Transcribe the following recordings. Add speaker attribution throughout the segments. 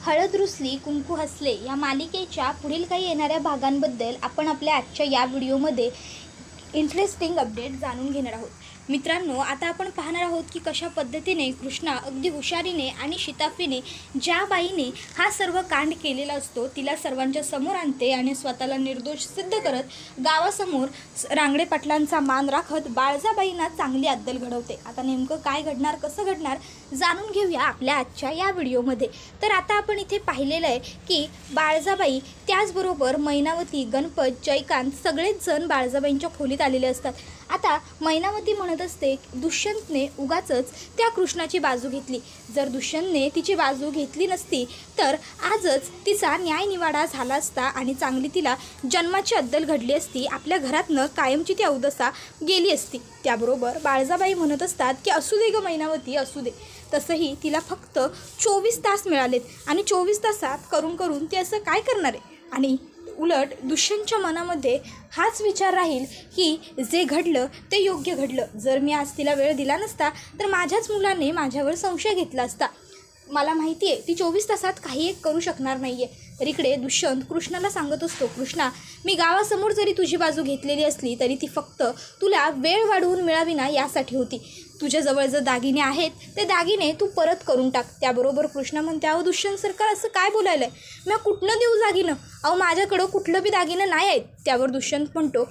Speaker 1: हळद रुसली कुंकू हसले या मालिकेच्या पुढील काही येणाऱ्या भागांबद्दल आपण आपल्या आजच्या या व्हिडिओमध्ये इंटरेस्टिंग अपडेट जाणून घेणार आहोत। मित्रांनो, आता आपण पाहणार आहोत की कशा पद्धतीने कृष्णा अगदी हुशारीने आणि शिताफीने ज्या बाईने हा सर्व कांड केलेला असतो तिला सर्वांच्या समोर आणते आणि स्वतःला निर्दोष सिद्ध करत गावासमोर रांगडे पाटलांचा मान राखत बाळजाबाईंना चांगली अद्दल घडवते। आता नेमकं काय घडणार, कसं घडणार जाणून घेऊया आपल्या आजच्या या व्हिडिओमध्ये। तर आता आपण इथे पाहिलेलं आहे की बाळजाबाई त्याचबरोबर मैनावती, गणपत, जयकांत सगळेच जण बाळजाबाईंच्या खोलीत आलेले असतात। आता मैनावती म्हणत असते दुष्यंतने उगाचच त्या कृष्णाची बाजू घेतली। जर दुष्यंतने तिची बाजू घेतली नसती तर आजच तिचा न्यायनिवाडा झाला असता आणि चांगली तिला जन्माची अद्दल घडली असती, आपल्या घरातनं कायमची ती अवदसा गेली असती। त्याबरोबर बाळजाबाई म्हणत असतात की असू दे ग मैनावती, असू दे। तसंही तिला फक्त 24 तास मिळालेत आणि 24 तासात करून करून ती असं काय करणार आहे। आणि उलट दुष्यंतच्या मनामध्ये हाच विचार राहील की जे घडलं ते योग्य घडलं। जर मी आज तिला वेळ दिला नसता तर माझ्याच मुलाने माझ्यावर संशय घेतला असता। मला माहिती आहे ती 24 तासात काही एक करू शकणार नाही आहे। तर इकडे दुष्यंत कृष्णाला सांगत असतो, कृष्णा, मी गावासमोर जरी तुझी बाजू घेतलेली असली तरी ती फक्त तुला वेळ वाढवून मिळावी ना यासाठी होती। तुझ्याजवळ जर दागिने आहेत ते दागिने तू परत करून टाक। त्याबरोबर कृष्णा म्हणते, अहो दुष्यंत सरकार असं काय बोलायलं आहे, मी कुठनं देऊ दागिनं, अहो माझ्याकडं कुठलं बी दागिनं नाही आहेत। त्यावर दुष्यंत म्हणतो,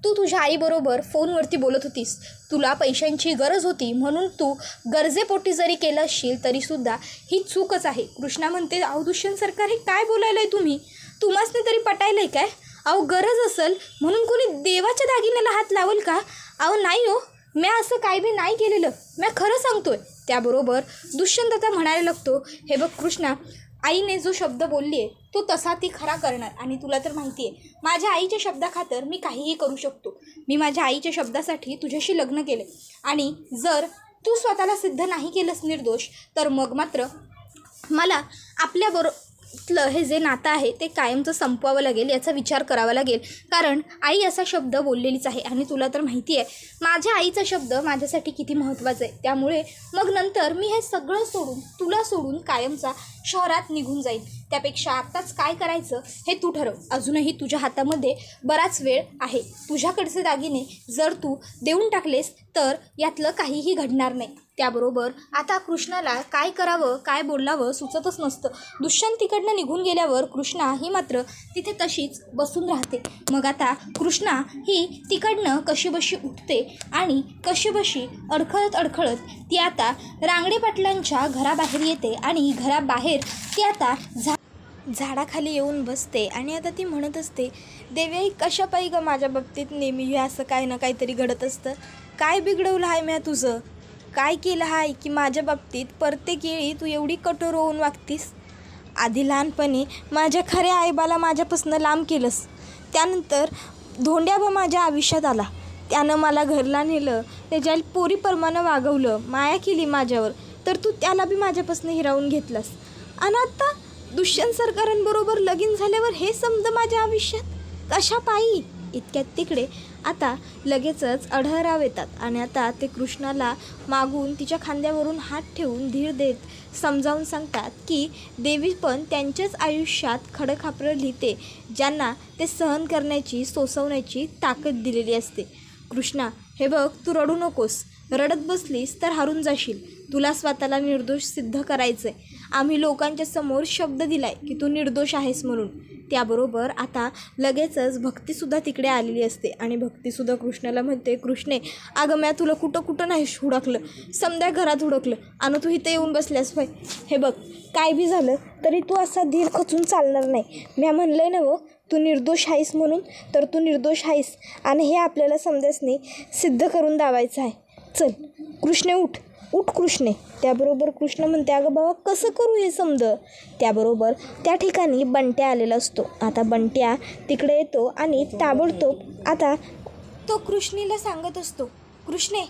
Speaker 1: तू तुझ्या आईबरोबर फोनवरती बोलत होतीस, तुला पैशांची गरज होती म्हणून तू गरजेपोटी जरी केलं असशील तरीसुद्धा ही चूकच आहे। कृष्णा म्हणते, अहो दुष्यंत सरकार हे काय बोलायला आहे तुम्ही, तुम्हासने तरी पटायलं आहे काय? अहो गरज असेल म्हणून कोणी देवाच्या दागिन्याला हात लावल का? अहो नाही हो, मी असं काही बी नाही केलेलं, मी खरं सांगतोय। त्याबरोबर दुष्यंत आता म्हणायला लागतो, हे बघ कृष्णा, आईने जो शब्द बोलली आहे तो तसा ती खरा करणार आणि तुला तर माहिती आहे माझ्या आईच्या शब्दाखातर मी काहीही करू शकतो। मी माझ्या आईच्या शब्दासाठी तुझ्याशी लग्न केले आणि जर तू स्वतःला सिद्ध नाही केलंस निर्दोष तर मग मात्र मला आपल्याबरोबरलं हे जे नातं आहे ते कायमचं संपवावं लागेल, याचा विचार करावा लागेल। कारण आई असा शब्द बोललेलीच आहे आणि तुला तर माहिती आहे माझ्या आईचा शब्द माझ्यासाठी किती महत्त्वाचा आहे। त्यामुळे मग नंतर मी हे सगळं सोडून तुला सोडून कायमचा शहरात निघून जाईल। त्यापेक्षा आत्ताच काय करायचं हे तू ठरव। अजूनही तुझ्या हातामध्ये बराच वेळ आहे। तुझ्याकडचे दागिने जर तू देऊन टाकलेस तर यातलं काहीही घडणार नाही। त्याबरोबर आता कृष्णाला काय करावं काय बोलावं सुचतच नसतं। दुष्यंत तिकडनं निघून गेल्यावर कृष्णा ही मात्र तिथे तशीच बसून राहते। मग आता कृष्णा ही तिकडनं कशीबशी उठते आणि कशीबशी अडखळत ती आता रांगडे पाटलांच्या घराबाहेर येते आणि घराबाहेर ती आता झाडाखाली येऊन बसते आणि आता ती म्हणत असते, देवी कशा पायी ग माझ्या बाबतीत नेहमी हे असं काही ना काहीतरी घडत असतं। काय बिघडवलं आहे म्या तुझं, काय केलं आहे की माझ्या बाबतीत प्रत्येक वेळी तू एवढी कठोर होऊन वागतीस? आधी लहानपणी माझ्या खऱ्या आईबाला माझ्यापासून लांब केलंस, त्यानंतर धोंड्याबा माझ्या आयुष्यात आला, त्यानं मला घरला नेलं, त्याच्या पोरीप्रमाणे वागवलं, माया केली माझ्यावर, तर तू त्याला बी माझ्यापासून हिरावून घेतलास। आणि आता दुष्यंत सरकारांबरोबर लगीन झाल्यावर हे समज माझ्या आयुष्यात कशा पायी? इतक्यात तिकडे आता लगेचच अढळराव येतात आणि आता ते कृष्णाला मागून तिच्या खांद्यावरून हात ठेवून धीर देत समजावून सांगतात की देवी पण त्यांच्याच आयुष्यात खडखापरं लिहिते ज्यांना ते सहन करण्याची सोसवण्याची ताकद दिलेली असते। कृष्णा, हे बघ, तू रडू नकोस, रडत बसलीस तर हारून जाशील। तुला स्वतःला निर्दोष सिद्ध करायचं आहे। आम्ही लोकांच्या समोर शब्द दिलाय की तू निर्दोष आहेस म्हणून। त्याबरोबर आता लगेचच भक्तीसुद्धा तिकडे आलेली असते आणि भक्तीसुद्धा कृष्णाला म्हणते, कृष्णे, अगं म्या तुला कुठं नाही हुडकलं, समद्या घरात हुडकलं आणि तू इथं येऊन बसल्यास होय। हे बघ, काय बी झालं तरी तू असा धीर खचून चालणार नाही। म्या म्हणलंय ना व तू निर्दोष आहेस म्हणून, तर तू निर्दोष आहेस आणि हे आपल्याला समजासनी सिद्ध करून दावायचं आहे। चल कृष्णे, उठ कृष्णे। त्याबरोबर कृष्ण म्हणते, अगं बाबा कसं करू हे समज? त्याबरोबर त्या ठिकाणी बंट्या आलेला असतो। आता बंट्या तिकडे येतो आणि ताबडतोब आता तो कृष्णीला सांगत असतो, कृष्णे,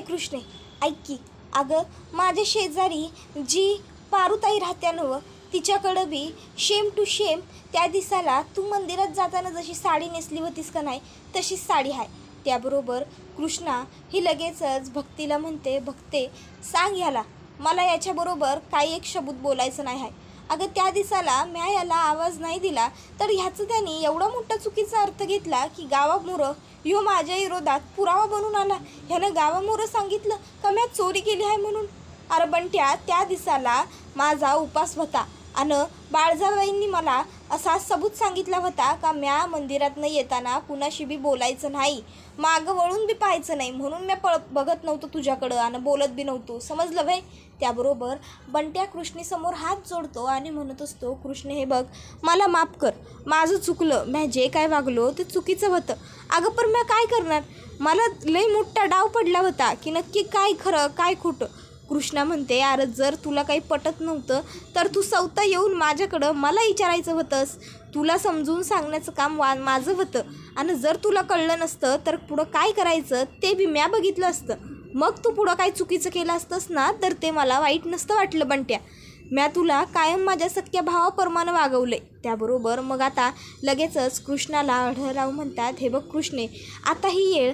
Speaker 1: कृष्णे ऐक की, अगं माझ्या शेजारी जी पारुताई राहत्या नवं तिच्याकडं बी शेम टू शेम त्या दिसाला तू मंदिरात जाताना जशी साडी नेसली होतीस का नाही तशीच साडी आहे। त्याबरोबर कृष्णा ही लगेचच भक्तीला म्हणते, भक्ते सांग ह्याला मला याच्याबरोबर काही एक शब्द बोलायचं नाही आहे। अगं त्या दिसाला म्या याला आवाज नाही दिला तर ह्याचं त्याने एवढा मोठा चुकीचा अर्थ घेतला की गावामोरं ह्यो माझ्या विरोधात पुरावा बनून आला. ह्यानं गावामोरं सांगितलं का म्या चोरी केली आहे म्हणून. अरे बंट्या, त्या दिसाला माझा उपास होता आणि बाळजाबाईंनी मला असा सबूत सांगितला होता का म्या मंदिरातनं येताना कुणाशी बी बोलायचं नाही, मागं वळून बी पाहायचं नाही, म्हणून म्या बघत नव्हतं तुझ्याकडं आणि बोलत बी नव्हतो. समजलं भाई. त्याबरोबर बंट्या कृष्णेसमोर हात जोडतो आणि म्हणत असतो, कृष्ण हे बघ, मला माफ कर, माझं चुकलं, म्या जे काय वागलो ते चुकीचं होतं. अगं पण म्या काय करणार, मला लई मोठा डाव पडला होता की नक्की काय खरं काय खोटं. कृष्णा म्हणते, अरे जर तुला काही पटत नव्हतं तर तू स्वतः येऊन माझ्याकडं मला विचारायचं होतंस. तुला समजून सांगण्याचं काम माझं होतं आणि जर तुला कळलं नसतं तर पुढं काय करायचं ते बी म्या बघितलं असतं. मग तू पुढं काय चुकीचं केलं असतंस ना तर ते मला वाईट नसतं वाटलं बंट्या. म्या तुला कायम माझ्या सख्या भावाप्रमाणे वागवले. त्याबरोबर मग आता लगेचच कृष्णाला आढळराव म्हणतात, हे बघ कृष्णे, आता ही येळ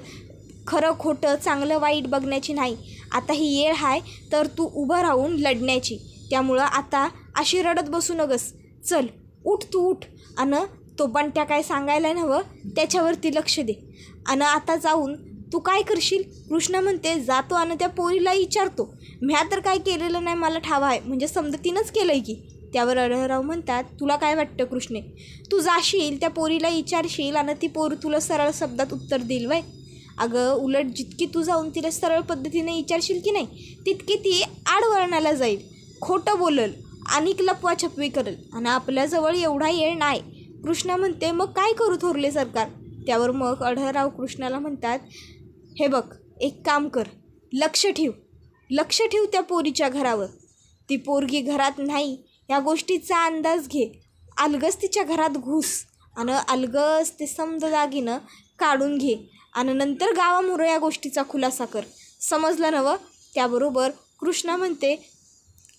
Speaker 1: खरं खोटं चांगलं वाईट बघण्याची नाही, आता ही येळ आहे तर तू उभं राहून लढण्याची. त्यामुळं आता अशी रडत बसू नगस, चल उठ तू उठ आणि तो बंट्या काय सांगायला नव्हं त्याच्यावरती लक्ष दे. आणि आता जाऊन तू काय करशील. कृष्णा म्हणते, जातो आणि त्या पोरीला विचारतो, म्या तर काय केलेलं नाही, मला ठाव आहे, म्हणजे समजतीनंच केलं आहे की. त्यावर आढळराव म्हणतात, तुला काय वाटतं कृष्णे, तू जाशील त्या पोरीला विचारशील आणि ती पोर तुला सरळ शब्दात उत्तर देईल वय. अगं उलट जितकी तू जाऊन तिला सरळ पद्धतीने विचारशील की नाही तितकी ती आडवळणाला जाईल, खोटं बोलल आणि लपवाछपवी करेल आणि आपल्याजवळ एवढा येळ नाही. कृष्णा म्हणते, मग काय करू थोरले सरकार. त्यावर मग आढळराव कृष्णाला म्हणतात, हे बघ एक काम कर, लक्ष ठेव त्या पोरीच्या घरावर. ती पोरगी घरात नाही या गोष्टीचा अंदाज घे, अलगस तिच्या घरात घुस आणि अलगस ते समज दागिनं काढून घे आणि नंतर गावामोरं या गोष्टीचा खुलासा कर. समजलं नवं. त्याबरोबर कृष्णा म्हणते,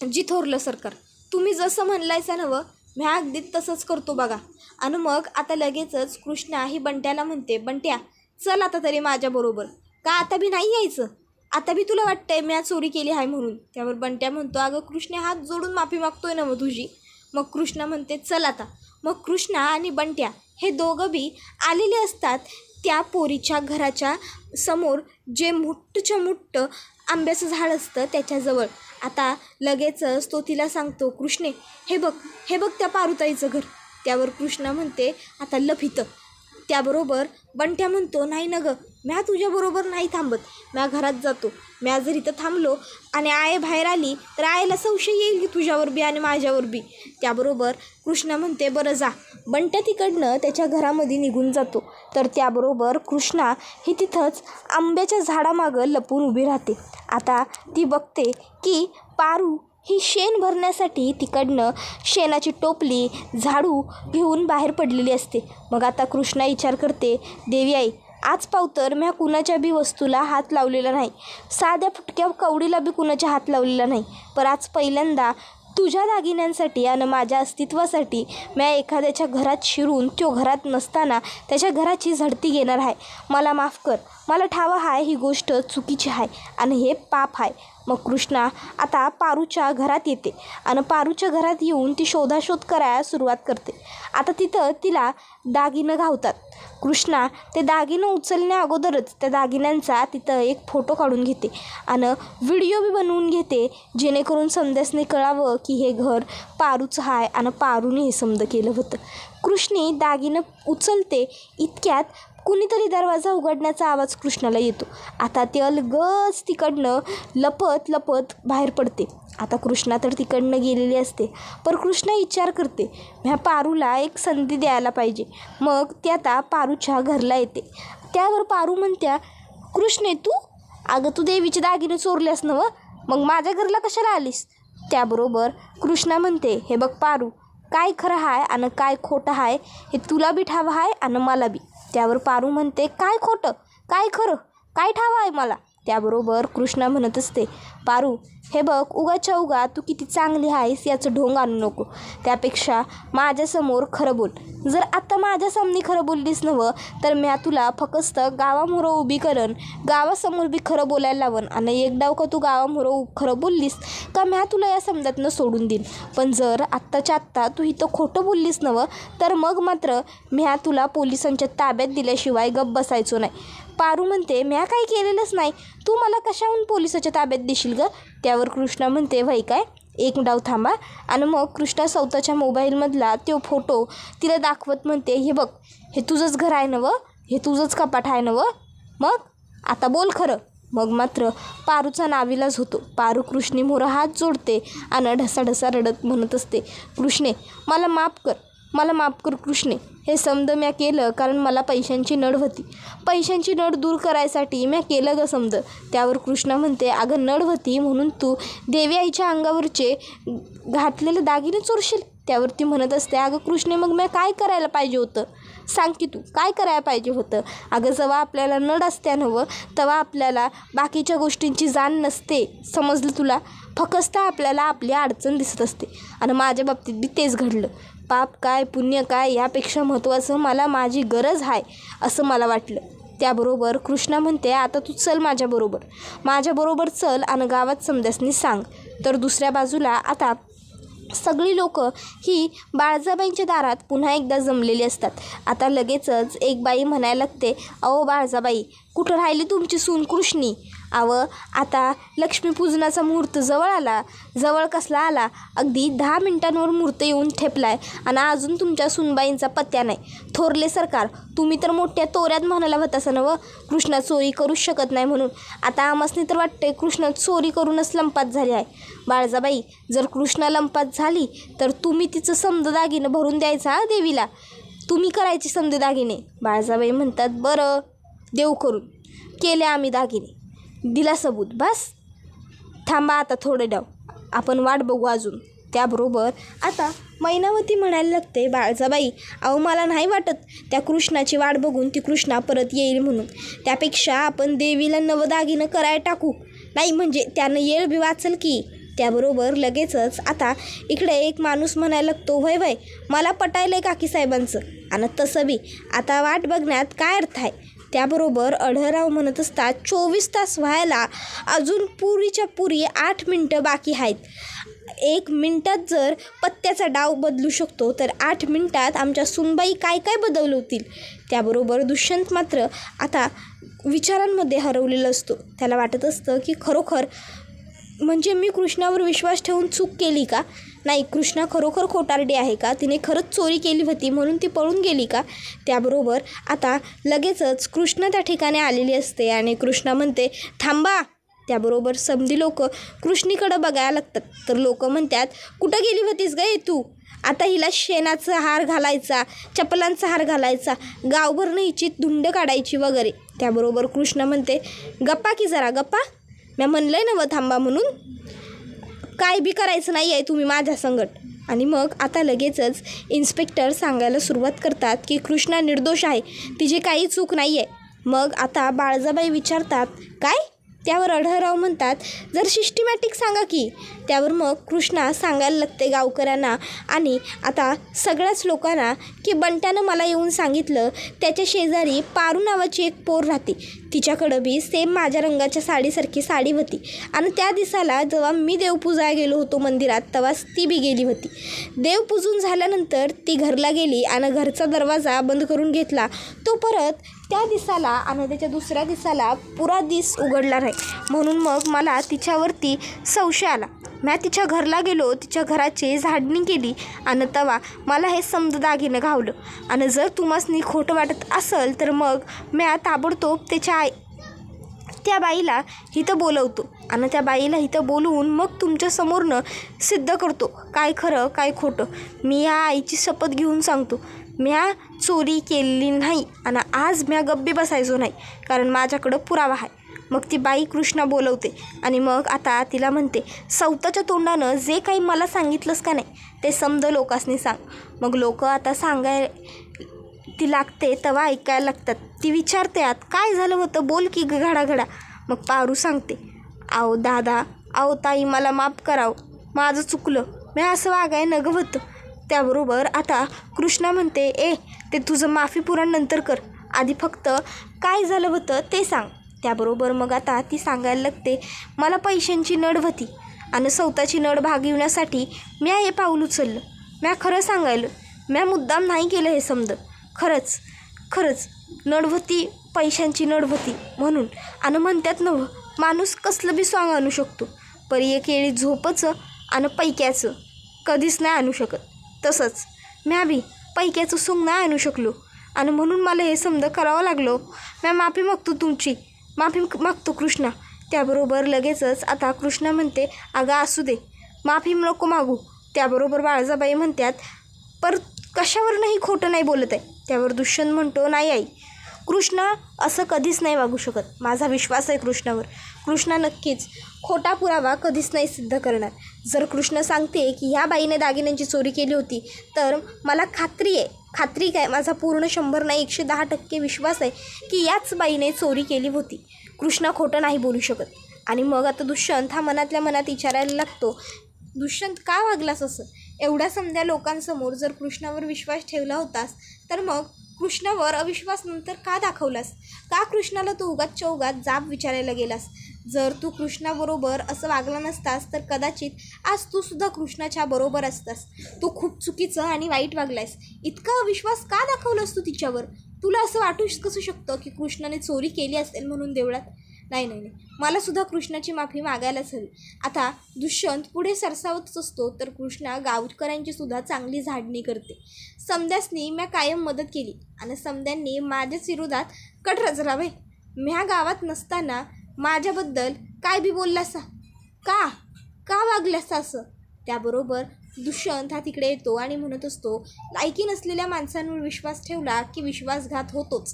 Speaker 1: जी थोरलं सरकार, तुम्ही जसं म्हणलायचं नवं म्या अगदी तसंच करतो बघा. आणि मग आता लगेचच कृष्णा ही बंट्याला म्हणते, बंट्या चल आता तरी माझ्याबरोबर. का आता बी नाही यायचं, आता बी तुला वाटतंय म्या चोरी केली आहे म्हणून. त्यावर बंट्या म्हणतो, अगं कृष्णा हात जोडून माफी मागतोय ना मग तुझी. मग कृष्णा म्हणते, चल आता. मग कृष्णा आणि बंट्या हे दोघं बी आलेले असतात त्या पोरीच्या घराच्या समोर, जे मोठ्ठच्या मोठं आंब्याचं झाड असतं त्याच्याजवळ. आता लगेचच तो तिला सांगतो, कृष्णे हे बघ त्या पारुताईचं घर. त्यावर कृष्णा म्हणते, आता लप इथं. त्याबरोबर बंट्या म्हणतो, नाही न गं, म्या तुझ्याबरोबर नाही थांबत, म्या घरात जातो. म्या जर इथं थांबलो आणि आये बाहेर आली तर आईला संशय येईल की तुझ्यावर बी आणि माझ्यावर बी. त्याबरोबर कृष्णा म्हणते, बरं जा. बंट्या तिकडनं त्याच्या घरामध्ये निघून जातो. तर त्याबरोबर कृष्णा ही तिथंच आंब्याच्या झाडामागं लपून उभी राहते. आता ती बघते की पारू ही शेण भरण्यासाठी तिकडनं शेणाची टोपली झाडू घेऊन बाहेर पडलेली असते. मग आता कृष्णा विचार करते, देवी आई, आज पावतर म्या कुणाच्या बी वस्तूला हात लावलेला नाही, साध्या फुटक्या कवडीला बी कुणाच्या हात लावलेला नाही, पण आज पहिल्यांदा तुझ्या दागिन्यांसाठी आणि माझ्या अस्तित्वासाठी म्या एखाद्याच्या घरात शिरून तो घरात नसताना त्याच्या घराची झडती घेणार आहे. मला माफ कर, मला ठाव आहे ही गोष्ट चुकीची आहे आणि हे पाप आहे. मग कृष्णा आता पारूच्या घरात येते आणि पारूच्या घरात येऊन ती शोधाशोध करायला सुरुवात करते. आता तिथं तिला दागिनं घावतात. कृष्णा ते दागिनं उचलण्या अगोदरच त्या दागिन्यांचा तिथं एक फोटो काढून घेते आणि व्हिडिओ बी बनवून घेते, जेणेकरून समजासने कळावं की हे घर पारूचं आहे आणि पारूने हे समज केलं होतं. कृष्णी दागिनं उचलते इतक्यात कुणीतरी दरवाजा उघडण्याचा आवाज कृष्णाला येतो. आता ते अलगच तिकडनं लपत लपत बाहेर पडते. आता कृष्णा तर तिकडनं गेलेली असते, पण कृष्णा विचार करते, ह्या पारूला एक संधी द्यायला पाहिजे. मग ती आता पारूच्या घरला येते. त्यावर पारू म्हणत्या, कृष्णे अगं तू देवीचे दागिने चोरल्यास नवं, मग माझ्या घरला कशाला आलीस. त्याबरोबर कृष्णा म्हणते, हे बघ पारू, काय खरं आहे आणि काय खोटं आहे हे तुला बी ठाव आहे आणि मला बी. त्यावर पारू म्हणते, काय खोटं काय खरं काय ठाव आहे मला. त्याबरोबर कृष्णा म्हणत असते, पारू
Speaker 2: हे बघ, उगाच्या उगा तू किती चांगली आहेस याचं ढोंग आणू नको. त्यापेक्षा माझ्यासमोर खरं बोल. जर आता माझ्यासामने खरं बोललीस नवं तर म्या तुला फक्त गावामोरं उभी करन, गावासमोर बी खरं बोलायला लावन. आणि एक डाव का तू गावामोरं खरं बोललीस का म्या तुला या समजातनं सोडून देईन. पण जर आत्ताच्या आत्ता तू इथं खोटं बोललीस नवं तर मग मात्र म्या तुला पोलिसांच्या ताब्यात दिल्याशिवाय गप्प बसायचो नाही. पारू म्हणते, म्या काही केलेलंच नाही, तू मला कशाहून पोलिसाच्या ताब्यात देशील ग. त्यावर कृष्णा म्हणते, वय काय, एक डाव थांबा. आणि मग कृष्णा स्वतःच्या मोबाईलमधला तो फोटो तिला दाखवत म्हणते, हे बघ, हे तुझंच घर आहे नवं, हे तुझंच कपाट आहे नवं, मग आता बोल खरं. मग मात्र पारूचा नाविलाज होतो. पारू कृष्णेमोरं हात जोडते आणि ढसाढसा रडत म्हणत असते, कृष्णे मला माफ कर, मला माफ कर कृष्णे. हे समद म्या केलं कारण मला पैशांची नड होती. पैशांची नड दूर करायसाठी म्या केलं ग समद. त्यावर कृष्णा म्हणते, अगं नड होती म्हणून तू देवी आईच्या अंगावरचे घातलेले दागिने चोरशील. त्यावरती म्हणत असते, अगं कृष्णे मग म्या काय करायला पाहिजे होतं, सांग की तू काय करायला पाहिजे होतं. अगं जेव्हा आपल्याला नड असत्या नवं तेव्हा आपल्याला बाकीच्या गोष्टींची जाण नसते, समजलं तुला. फक्त आपल्याला आपली अडचण दिसत असते. आणि माझ्या बाबतीत बी तेच घडलं. पाप काय पुण्य काय यापेक्षा महत्त्वाचं मला माझी गरज आहे असं मला वाटलं. त्याबरोबर कृष्णा म्हणते, आता तू चल माझ्याबरोबर चल आणि गावात समद्यासनी सांग. तर दुसऱ्या बाजूला आता सगळी लोक ही बाळजाबाईंच्या दारात पुन्हा एकदा जमलेली असतात. आता लगेचच एक बाई म्हणायला लागते, अहो बाळजाबाई, कुठं राहिली तुमची सून कृष्णी. आता लक्ष्मीपूजनाचा मुहूर्त जवळ कसला आला, अगदी 10 मिनिटांवर मुहूर्त येऊन ठेपलाय आणि अजून तुमच्या सूनबाईंचा पत्त्या नाही. थोरले सरकार, तुम्ही तर मोठ्या तोऱ्यात म्हणायला होतासा नवं कृष्णा चोरी करूच शकत नाही म्हणून. आता आम्हासनी तर वाटते कृष्णा चोरी करूनच लंपात झाली आहे. बाळजाबाई, जर कृष्णा लंपात झाली तर तुम्ही तिचं समद दागिनं भरून द्यायचा देवीला, तुम्ही करायचे समद दागिने. बाळजाबाई म्हणतात, बरं देऊ करून, केले आम्ही दागिने, दिला सबूत, बस थांबा आता थोडे डाव, आपण वाट बघू अजून. त्याबरोबर आता मैनावती म्हणायला लागते, बाळजाबाई अहो मला नाही वाटत त्या कृष्णाची वाट बघून ती कृष्णा परत येईल म्हणून. त्यापेक्षा आपण देवीला नवदागिनं करायला टाकू, नाही म्हणजे त्यानं येळ बी वाचल की. त्याबरोबर लगेचच आता इकडे एक माणूस म्हणायला लागतो, वय मला पटायलं आहे काकी साहेबांचं, आणि तसं बी आता वाट बघण्यात काय अर्थ आहे. त्याबरोबर अढळराव म्हणत असतात, 24 तास व्हायला अजून पुरीच्या पुरी 8 मिनटं बाकी आहेत. 1 मिनटात जर पत्त्याचा डाव बदलू शकतो तर 8 मिनटात आमच्या सुनबाई काय काय बदलवतील. त्याबरोबर दुष्यंत मात्र आता विचारांमध्ये हरवलेलं असतो. त्याला वाटत असतं की खरोखर म्हणजे मी कृष्णावर विश्वास ठेवून चूक केली का, नाही कृष्णा खरोखर खोटारडी आहे का, तिने खरंच चोरी केली होती म्हणून ती पळून गेली का. त्याबरोबर आता लगेचच कृष्णा त्या ठिकाणी आलेली असते आणि कृष्णा म्हणते, थांबा. त्याबरोबर समधी लोक कृष्णीकडं बघायला लागतात. तर लोक म्हणतात, कुठं गेली होतीस ग तू, आता हिला शेणाचा हार घालायचा, चपलांचा हार घालायचा, गावभर हिची धुंड काढायची वगैरे. त्याबरोबर कृष्णा म्हणते, गप्पा की जरा गप्पा, मी म्हणलंय ना थांबा म्हणून, काय बी करायचं नाही आहे तुम्ही माझ्या संगट. आणि मग आता लगेचच इन्स्पेक्टर सांगायला सुरुवात करतात की कृष्णा निर्दोष आहे, तिची काही चूक नाही आहे. मग आता बाळजाबाई विचारतात, काय. त्यावर अढळराव म्हणतात, जर सिस्टमॅटिक सांगा की. त्यावर मग कृष्णा सांगायला लागते गावकऱ्यांना आणि आता सगळ्याच लोकांना की बंट्यानं मला येऊन सांगितलं त्याच्या शेजारी पारू नावाची एक पोर राहते, तिच्याकडं बी सेम माझ्या रंगाच्या साडीसारखी साडी होती आणि त्या दिवसाला जेव्हा मी देवपूजायला गेलो होतो मंदिरात तेव्हाच ती बी गेली होती. देव पूजून झाल्यानंतर ती घरला गेली आणि घरचा दरवाजा बंद करून घेतला. तो परत त्या दिवसाला आणि त्याच्या दुसऱ्या दिवसाला पुरा दिस उघडला नाही, म्हणून मग मला तिच्यावरती संशय आला. मी तिच्या घरला गेलो, तिच्या घराची झाडणी केली आणि तेव्हा मला हे समद दागिनं घावलं. आणि जर तुम्हासनी खोटं वाटत असेल तर मग मी ताबडतोब त्या बाईला इथं बोलवतो आणि त्या बाईला इथं बोलवून मग तुमच्या समोरनं सिद्ध करतो काय खरं काय खोटं. मी या आईची शपथ घेऊन सांगतो, म्या चोरी केलेली नाही आणि आज म्या गप्पी बसायचो नाही, कारण माझ्याकडं पुरावा आहे. मग ती बाई कृष्णा बोलवते आणि मग आता तिला म्हणते, स्वतःच्या तोंडानं जे काही मला सांगितलंस का नाही ते समद लोकांनी सांग. मग लोक आता ती लागते तेव्हा ऐकायला लागतात. ती विचारते, आत काय झालं होतं, बोल की घडाघडा. मग पारू सांगते, अहो दादा अहो ताई मला माफ कराव, माझं चुकलं, मी असं वागाय नगं होतं. त्याबरोबर आता कृष्णा म्हणते ते तुझं माफी पुराण नंतर कर, आधी फक्त काय झालं होतं ते सांग. त्याबरोबर मग आता ती सांगायला लागते मला पैशांची नड होती आणि स्वतःची नड भागविण्यासाठी मी हे पाऊल उचललं. म्या खरं सांगायलं, म्या मुद्दाम नाही केलं हे समज. खरंच नड होती, पैशांची नड होती म्हणून. आणि म्हणतात नव्ह माणूस कसलं बी सॉंग आणू शकतो, पण एक येळी झोपचं आणि पैक्याचं कधीच नाही आणू शकत. तसंच म्या बी पैक्याचं सोंग नाही आणू शकलो आणि म्हणून मला हे समज करावं लागलो. म्या माफी मागतो, तुमची माफी मागतो कृष्णा. त्याबरोबर लगेचच आता कृष्णा म्हणते अगं असू दे, माफी नको मागू. त्याबरोबर बाळजाबाई म्हणतात पर कशावर नाही खोटं नाही बोलत आहे. त्यावर दुष्यंत म्हणतो नाही आई, कृष्णा असं कधीच नाही वागू शकत, माझा विश्वास आहे कृष्णावर. कृष्णा नक्कीच खोटा पुरावा कधीच नाही सिद्ध करणार. जर कृष्ण सांगते की ह्या बाईने दागिन्यांची चोरी केली होती तर मला खात्री काय माझा पूर्ण 100 नाही 110% विश्वास आहे की याच बाईने चोरी केली होती. कृष्णा खोटं नाही बोलू शकत. आणि मग आता दुष्यंत हा मनातल्या मनात विचारायला लागतो दुष्यंत का वागलास असं? एवढ्या समध्या लोकांसमोर जर कृष्णावर विश्वास ठेवला होतास तर मग कृष्णावर अविश्वास नंतर का दाखवलास? का कृष्णाला तू उगाच जाब विचारायला गेलास? जर तू कृष्णाबरोबर असं वागला नसतास तर कदाचित आज तू सुद्धा कृष्णाच्या बरोबर असतास. तू खूप चुकीचं आणि वाईट वागलायस. इतका अविश्वास का दाखवलास तू तिच्यावर? तुला असं वाटू कसं शकतं की कृष्णाने चोरी केली असेल म्हणून देवळात? नाही, मला सुद्धा कृष्णाची माफी मागायलाच हवी. आता दुष्यंत पुढे सरसावतच असतो तर कृष्णा गावकऱ्यांची सुद्धा चांगली झाडणी करते. समध्यासनी म्या कायम मदत केली आणि समध्यांनी माझ्याच विरोधात कट रचला. म्या गावात नसताना माझ्याबद्दल काय बी बोललासा? का वागलासा असं? त्याबरोबर दुष्यंत हा तिकडे येतो आणि म्हणत असतो लायकी नसलेल्या माणसांवर विश्वास ठेवला की विश्वासघात होतोच.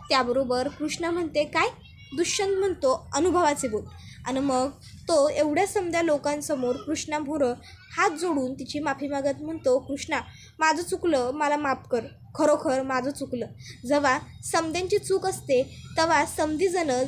Speaker 2: त्याबरोबर कृष्णा म्हणते काय? दुष्यंत म्हणतो अनुभवाचे बोल. आणि मग तो एवढ्या समध्या लोकांसमोर कृष्णापुढं हात जोडून तिची माफी मागत म्हणतो कृष्णा माझं चुकलं, मला माफ कर, खरोखर माझं चुकलं. जेव्हा समध्यांची चूक असते तेव्हा समधीजणं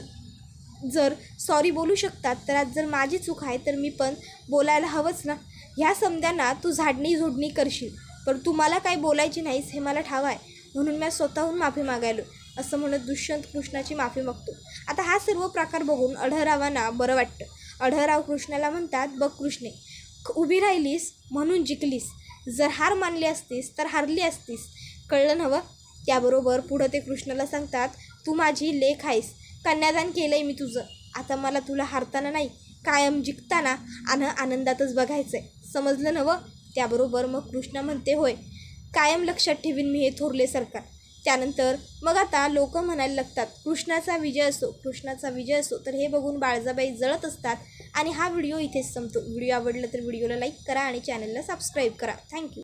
Speaker 2: जर सॉरी बोलू शकतात तर आज जर माझी चूक आहे तर मी पण बोलायला हवंच ना. ह्या समध्यांना तू झाडणी करशील पण तू मला काही बोलायची नाहीस हे मला ठाव आहे, म्हणून मी स्वतःहून माफी मागायलो असं म्हणत दुष्यंत कृष्णाची माफी मागतो. आता हा सर्व प्रकार बघून अढळरावांना बरं वाटतं. अढळराव कृष्णाला म्हणतात बघ कृष्णे, उभी राहिलीस म्हणून जिंकलीस, जर हार मानली असतीस तर हारली असतीस, कळलं नवं? त्याबरोबर पुढं ते कृष्णाला सांगतात तू माझी लेक आहेस, कन्यादान केलं आहे मी तुझं, आता मला तुला हारताना नाही कायम जिंकताना आणि आनंदातच बघायचं आहे, समजलं नवं? त्याबरोबर मग कृष्णा म्हणते होय, कायम लक्षात ठेवीन मी हे थोरले सरकार. त्यानंतर मग आता लोक म्हणायला लागतात कृष्णाचा विजय असो. तर हे बघून बाळजाबाई जळत असतात आणि हा व्हिडिओ इथेच संपतो. व्हिडिओ आवडला तर व्हिडिओला लाईक करा आणि चॅनलला सबस्क्राईब करा. थँक्यू.